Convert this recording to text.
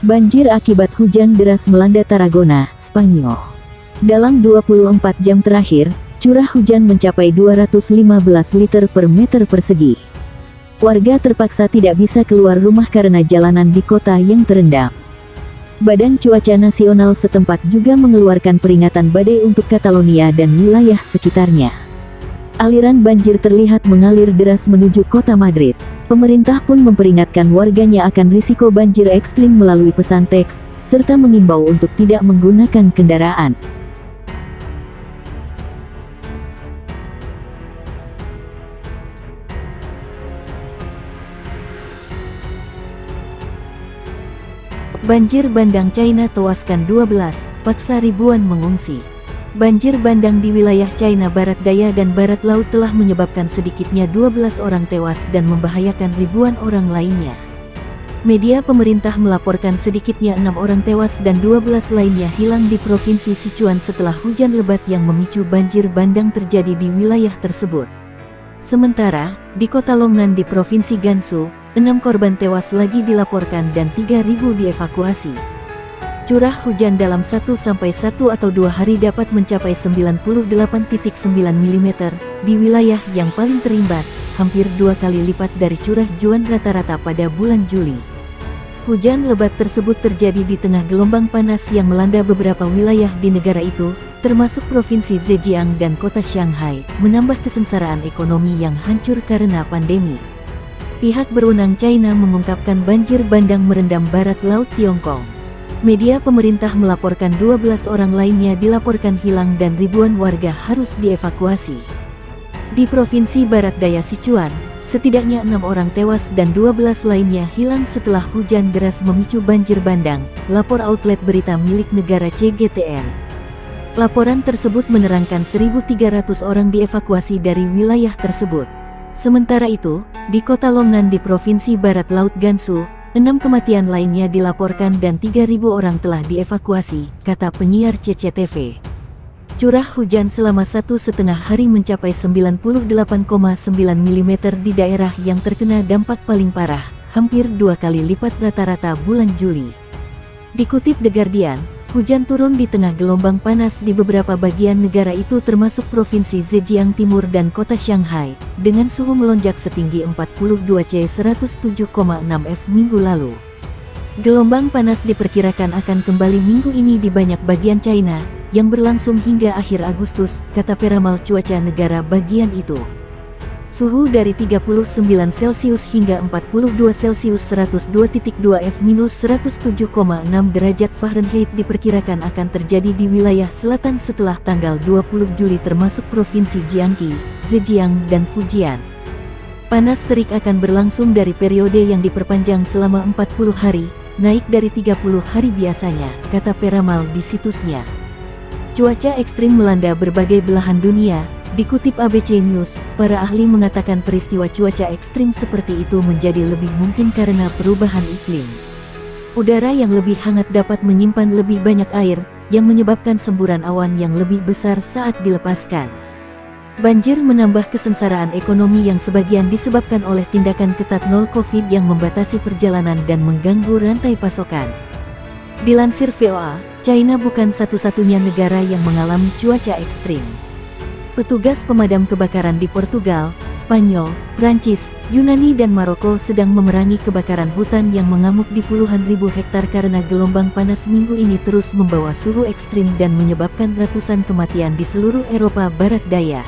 Banjir akibat hujan deras melanda Tarragona, Spanyol. Dalam 24 jam terakhir, curah hujan mencapai 215 liter per meter persegi. Warga terpaksa tidak bisa keluar rumah karena jalanan di kota yang terendam. Badan Cuaca Nasional setempat juga mengeluarkan peringatan badai untuk Catalonia dan wilayah sekitarnya. Aliran banjir terlihat mengalir deras menuju kota Madrid. Pemerintah pun memperingatkan warganya akan risiko banjir ekstrim melalui pesan teks, serta mengimbau untuk tidak menggunakan kendaraan. Banjir bandang China tewaskan 12, paksa ribuan mengungsi. Banjir bandang di wilayah China Barat Daya dan Barat Laut telah menyebabkan sedikitnya 12 orang tewas dan membahayakan ribuan orang lainnya. Media pemerintah melaporkan sedikitnya 6 orang tewas dan 12 lainnya hilang di Provinsi Sichuan setelah hujan lebat yang memicu banjir bandang terjadi di wilayah tersebut. Sementara, di kota Longnan di Provinsi Gansu, 6 korban tewas lagi dilaporkan dan 3.000 dievakuasi. Curah hujan dalam 1 sampai 1 atau 2 hari dapat mencapai 98.9 mm di wilayah yang paling terimbas, hampir 2 kali lipat dari curah hujan rata-rata pada bulan Juli. Hujan lebat tersebut terjadi di tengah gelombang panas yang melanda beberapa wilayah di negara itu, termasuk Provinsi Zhejiang dan kota Shanghai, menambah kesengsaraan ekonomi yang hancur karena pandemi. Pihak berwenang China mengungkapkan banjir bandang merendam barat laut Tiongkok. Media pemerintah melaporkan 12 orang lainnya dilaporkan hilang dan ribuan warga harus dievakuasi. Di Provinsi Barat Daya Sichuan, setidaknya 6 orang tewas dan 12 lainnya hilang setelah hujan deras memicu banjir bandang, lapor outlet berita milik negara CGTN. Laporan tersebut menerangkan 1.300 orang dievakuasi dari wilayah tersebut. Sementara itu, di kota Longnan di Provinsi Barat Laut Gansu, 6 kematian lainnya dilaporkan dan 3.000 orang telah dievakuasi, kata penyiar CCTV. Curah hujan selama 1,5 hari mencapai 98,9 mm di daerah yang terkena dampak paling parah, hampir 2 kali lipat rata-rata bulan Juli. Dikutip The Guardian, hujan turun di tengah gelombang panas di beberapa bagian negara itu termasuk Provinsi Zhejiang Timur dan kota Shanghai, dengan suhu melonjak setinggi 42 C 107,6 F minggu lalu. Gelombang panas diperkirakan akan kembali minggu ini di banyak bagian China, yang berlangsung hingga akhir Agustus, kata peramal cuaca negara bagian itu. Suhu dari 39 Celcius hingga 42 Celcius 102.2 F-107,6 derajat Fahrenheit diperkirakan akan terjadi di wilayah selatan setelah tanggal 20 Juli termasuk Provinsi Jiangxi, Zhejiang, dan Fujian. Panas terik akan berlangsung dari periode yang diperpanjang selama 40 hari, naik dari 30 hari biasanya, kata peramal di situsnya. Cuaca ekstrim melanda berbagai belahan dunia. Dikutip ABC News, para ahli mengatakan peristiwa cuaca ekstrim seperti itu menjadi lebih mungkin karena perubahan iklim. Udara yang lebih hangat dapat menyimpan lebih banyak air, yang menyebabkan semburan awan yang lebih besar saat dilepaskan. Banjir menambah kesengsaraan ekonomi yang sebagian disebabkan oleh tindakan ketat nol COVID yang membatasi perjalanan dan mengganggu rantai pasokan. Dilansir VOA, China bukan satu-satunya negara yang mengalami cuaca ekstrim. Petugas pemadam kebakaran di Portugal, Spanyol, Prancis, Yunani dan Maroko sedang memerangi kebakaran hutan yang mengamuk di puluhan ribu hektar karena gelombang panas minggu ini terus membawa suhu ekstrim dan menyebabkan ratusan kematian di seluruh Eropa Barat Daya.